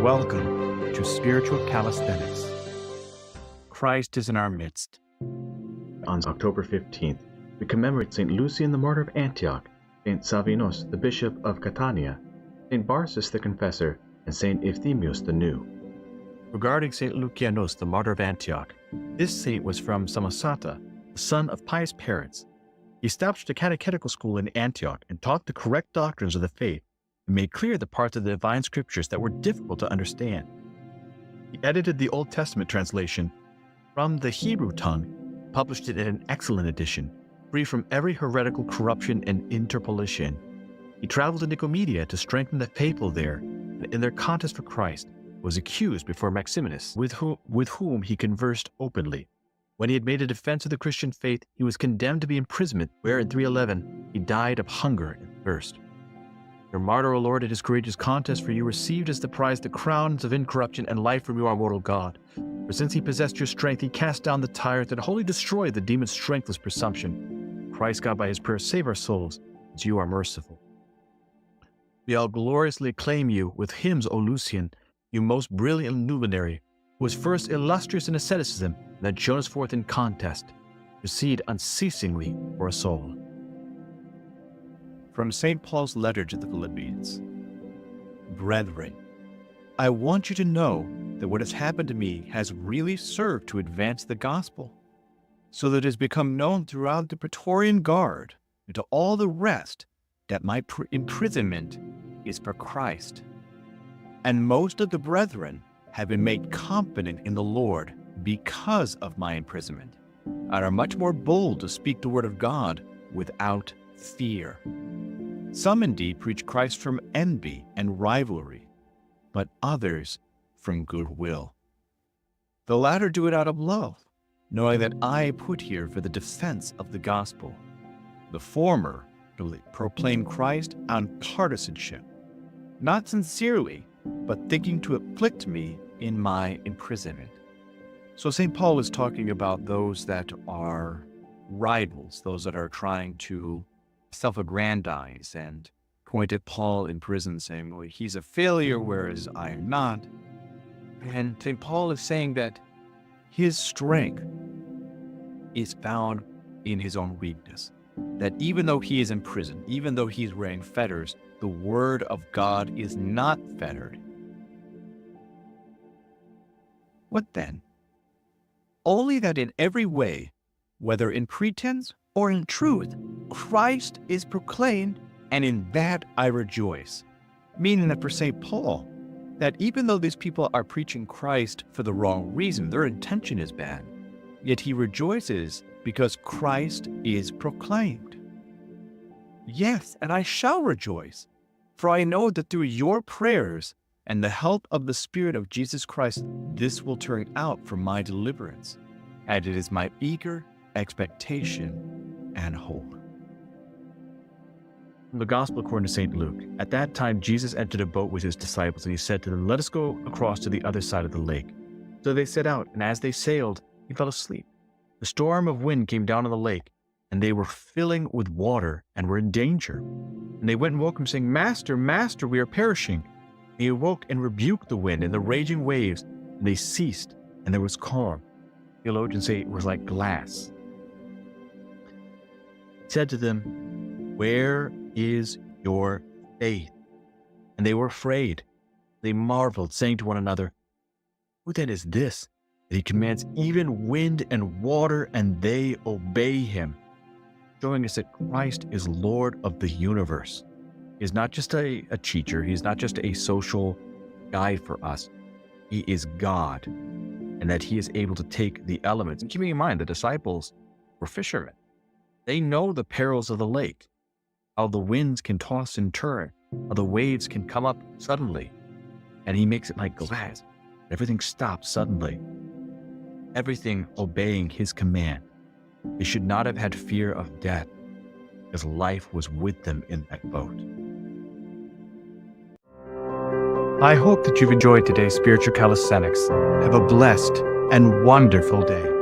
Welcome to Spiritual Calisthenics. Christ is in our midst. On October 15th, we commemorate St. Lucian the Martyr of Antioch, St. Savinos the Bishop of Catania, St. Barsus the Confessor, and St. Euthymios the New. Regarding St. Lucianos the Martyr of Antioch, this saint was from Samosata, the son of pious parents. He established a catechetical school in Antioch and taught the correct doctrines of the faith and made clear the parts of the divine scriptures that were difficult to understand. He edited the Old Testament translation from the Hebrew tongue, published it in an excellent edition, free from every heretical corruption and interpolation. He traveled to Nicomedia to strengthen the faithful there, and in their contest for Christ was accused before Maximinus, with whom he conversed openly. When he had made a defense of the Christian faith, he was condemned to be imprisonment, where in 311 he died of hunger and thirst. Your martyr, O Lord, at his courageous contest for you, received as the prize the crowns of incorruption and life from you, our mortal God. For since he possessed your strength, he cast down the tyrant and wholly destroyed the demon's strengthless presumption. Christ God, by his prayer, save our souls, as you are merciful. We all gloriously acclaim you with hymns, O Lucian, you most brilliant luminary, who was first illustrious in asceticism and then shone us forth in contest. Proceed unceasingly for us all. From St. Paul's letter to the Philippians. Brethren, I want you to know that what has happened to me has really served to advance the gospel, so that it has become known throughout the Praetorian Guard and to all the rest that my imprisonment is for Christ. And most of the brethren have been made confident in the Lord because of my imprisonment, and are much more bold to speak the word of God without fear. Some indeed preach Christ from envy and rivalry, but others from goodwill. The latter do it out of love, knowing that I put here for the defense of the gospel. The former proclaim Christ on partisanship, not sincerely, but thinking to afflict me in my imprisonment. So St. Paul was talking about those that are rivals, those that are trying to self-aggrandize, and point at Paul in prison saying, well, he's a failure, whereas I am not. And St. Paul is saying that his strength is found in his own weakness. That even though he is in prison, even though he's wearing fetters, the word of God is not fettered. What then? Only that in every way, whether in pretense or in truth, Christ is proclaimed, and in that I rejoice. Meaning that for St. Paul, that even though these people are preaching Christ for the wrong reason, their intention is bad, yet he rejoices because Christ is proclaimed. Yes, and I shall rejoice, for I know that through your prayers and the help of the Spirit of Jesus Christ, this will turn out for my deliverance, and it is my eager expectation and hope. From the Gospel according to St. Luke, at that time Jesus entered a boat with his disciples, and he said to them, let us go across to the other side of the lake. So they set out, and as they sailed, he fell asleep. A storm of wind came down on the lake, and they were filling with water and were in danger. And they went and woke him, saying, Master, Master, we are perishing. And he awoke and rebuked the wind and the raging waves, and they ceased, and there was calm. Theologians say it was like glass. He said to them, where is your faith? And they were afraid. They marveled, saying to one another, who then is this, that he commands even wind and water, and they obey him? Showing us that Christ is Lord of the universe. He is not just a teacher. He is not just a social guide for us. He is God, and that he is able to take the elements. And keeping in mind, the disciples were fishermen. They know the perils of the lake, how the winds can toss and turn, how the waves can come up suddenly. And he makes it like glass. Everything stops suddenly. Everything obeying his command. They should not have had fear of death, because life was with them in that boat. I hope that you've enjoyed today's Spiritual Calisthenics. Have a blessed and wonderful day.